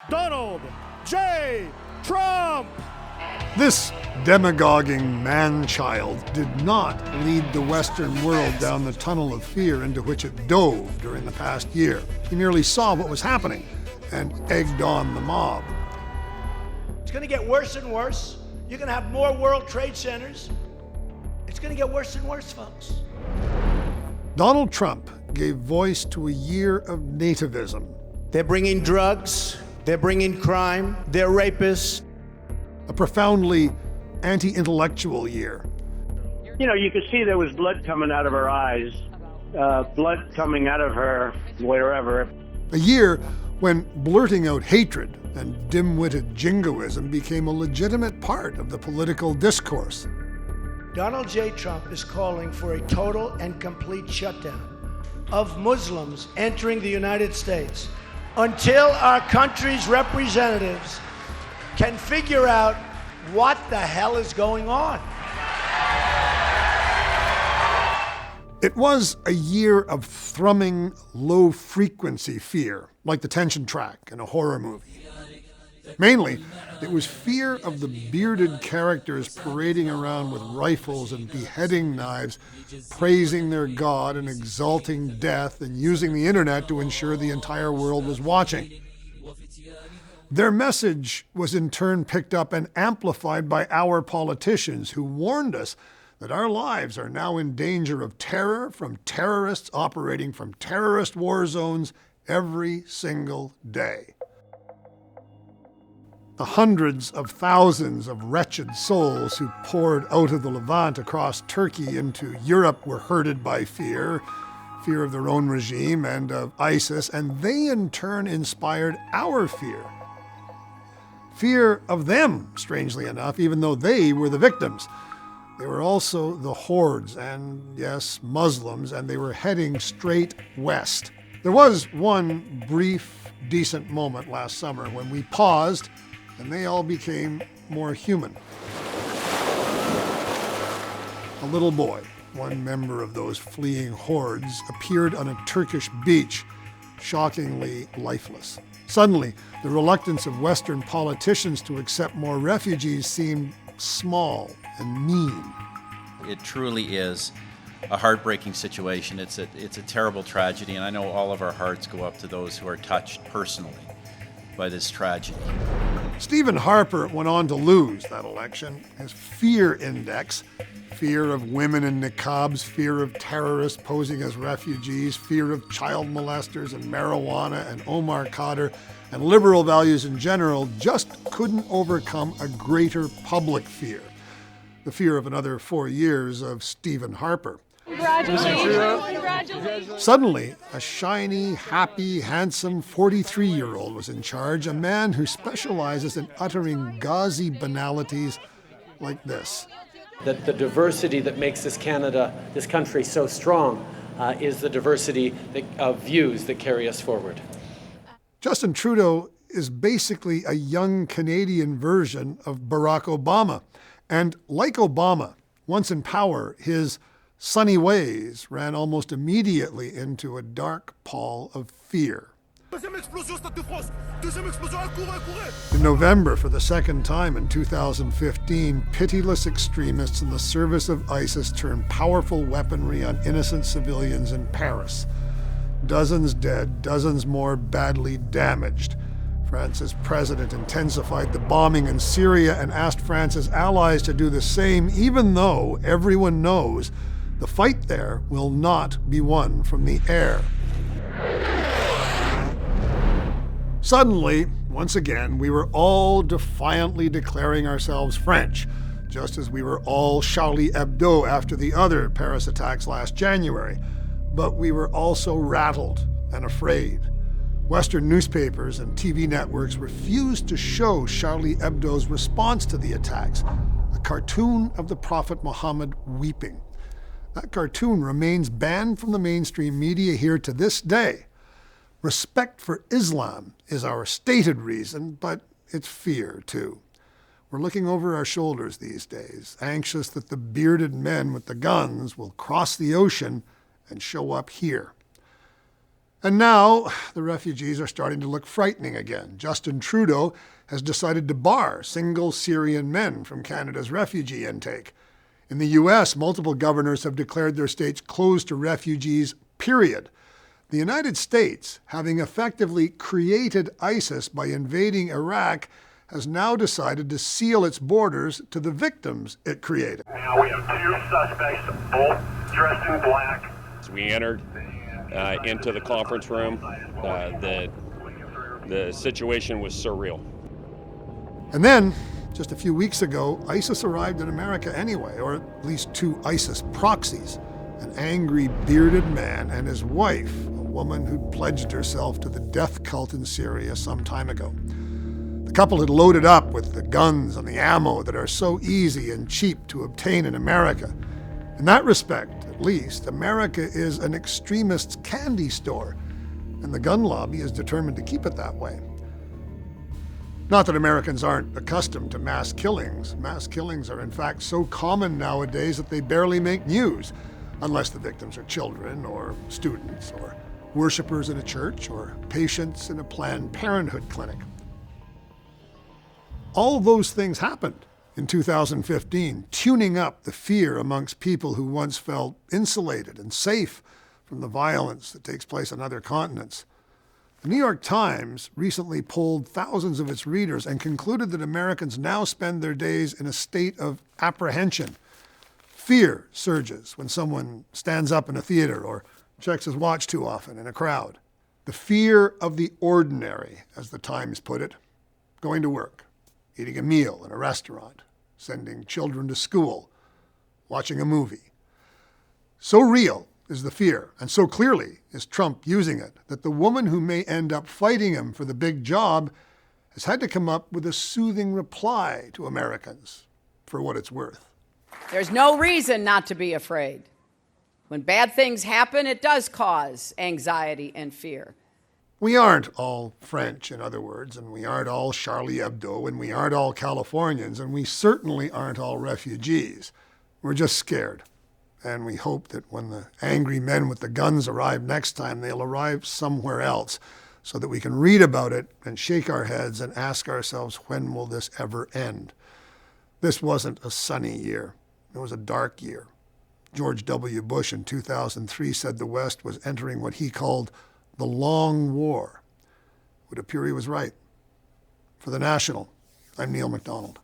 Donald J. Trump. This demagoguing man-child did not lead the Western world down the tunnel of fear into which it dove during the past year. He merely saw what was happening and egged on the mob. It's going to get worse and worse. You're going to have more World Trade Centers. It's going to get worse and worse, folks. Donald Trump gave voice to a year of nativism. They're bringing drugs. They're bringing crime. They're rapists. A profoundly anti-intellectual year. You know, you could see there was blood coming out of her eyes, blood coming out of her wherever. A year when blurting out hatred and dim-witted jingoism became a legitimate part of the political discourse. Donald J. Trump is calling for a total and complete shutdown of Muslims entering the United States until our country's representatives can figure out what the hell is going on. It was a year of thrumming, low-frequency fear, like the tension track in a horror movie. Mainly, it was fear of the bearded characters parading around with rifles and beheading knives, praising their God and exalting death and using the internet to ensure the entire world was watching. Their message was in turn picked up and amplified by our politicians who warned us that our lives are now in danger of terror from terrorists operating from terrorist war zones every single day. The hundreds of thousands of wretched souls who poured out of the Levant across Turkey into Europe were herded by fear of their own regime and of ISIS, and they in turn inspired our fear. Fear of them, strangely enough, even though they were the victims. They were also the hordes and, yes, Muslims, and they were heading straight west. There was one brief, decent moment last summer when we paused and they all became more human. A little boy, one member of those fleeing hordes, appeared on a Turkish beach, shockingly lifeless. Suddenly, the reluctance of Western politicians to accept more refugees seemed small and mean. It truly is a heartbreaking situation. It's a terrible tragedy, and I know all of our hearts go up to those who are touched personally by this tragedy. Stephen Harper went on to lose that election. His fear index, fear of women in niqabs, fear of terrorists posing as refugees, fear of child molesters and marijuana and Omar Khadr and liberal values in general, just couldn't overcome a greater public fear. The fear of another 4 years of Stephen Harper. Congratulations. Suddenly, a shiny, happy, handsome 43-year-old was in charge, a man who specializes in uttering gauzy banalities like this. That the diversity that makes this country so strong, is the diversity of views that carry us forward. Justin Trudeau is basically a young Canadian version of Barack Obama. And like Obama, once in power, his sunny ways ran almost immediately into a dark pall of fear. In November, for the second time in 2015, pitiless extremists in the service of ISIS turned powerful weaponry on innocent civilians in Paris. Dozens dead, dozens more badly damaged. France's president intensified the bombing in Syria and asked France's allies to do the same, even though everyone knows the fight there will not be won from the air. Suddenly, once again, we were all defiantly declaring ourselves French, just as we were all Charlie Hebdo after the other Paris attacks last January. But we were also rattled and afraid. Western newspapers and TV networks refused to show Charlie Hebdo's response to the attacks, a cartoon of the Prophet Muhammad weeping. That cartoon remains banned from the mainstream media here to this day. Respect for Islam is our stated reason, but it's fear, too. We're looking over our shoulders these days, anxious that the bearded men with the guns will cross the ocean and show up here. And now the refugees are starting to look frightening again. Justin Trudeau has decided to bar single Syrian men from Canada's refugee intake. In the U.S., multiple governors have declared their states closed to refugees, period. The United States, having effectively created ISIS by invading Iraq, has now decided to seal its borders to the victims it created. Now we have two suspects, both dressed in black. As we entered into the conference room, the situation was surreal. And then, just a few weeks ago, ISIS arrived in America anyway, or at least two ISIS proxies, an angry bearded man and his wife, a woman who'd pledged herself to the death cult in Syria some time ago. The couple had loaded up with the guns and the ammo that are so easy and cheap to obtain in America. In that respect, at least, America is an extremist's candy store, and the gun lobby is determined to keep it that way. Not that Americans aren't accustomed to mass killings. Mass killings are in fact so common nowadays that they barely make news, unless the victims are children or students or worshipers in a church or patients in a Planned Parenthood clinic. All those things happened in 2015, tuning up the fear amongst people who once felt insulated and safe from the violence that takes place on other continents. The New York Times recently polled thousands of its readers and concluded that Americans now spend their days in a state of apprehension. Fear surges when someone stands up in a theater or checks his watch too often in a crowd. The fear of the ordinary, as the Times put it. Going to work, eating a meal in a restaurant, sending children to school, watching a movie. So real is the fear, and so clearly is Trump using it, that the woman who may end up fighting him for the big job has had to come up with a soothing reply to Americans, for what it's worth. There's no reason not to be afraid. When bad things happen, it does cause anxiety and fear. We aren't all French, in other words, and we aren't all Charlie Hebdo, and we aren't all Californians, and we certainly aren't all refugees. We're just scared. And we hope that when the angry men with the guns arrive next time, they'll arrive somewhere else so that we can read about it and shake our heads and ask ourselves, when will this ever end? This wasn't a sunny year. It was a dark year. George W. Bush in 2003 said the West was entering what he called the long war. It would appear he was right. For The National, I'm Neil Macdonald.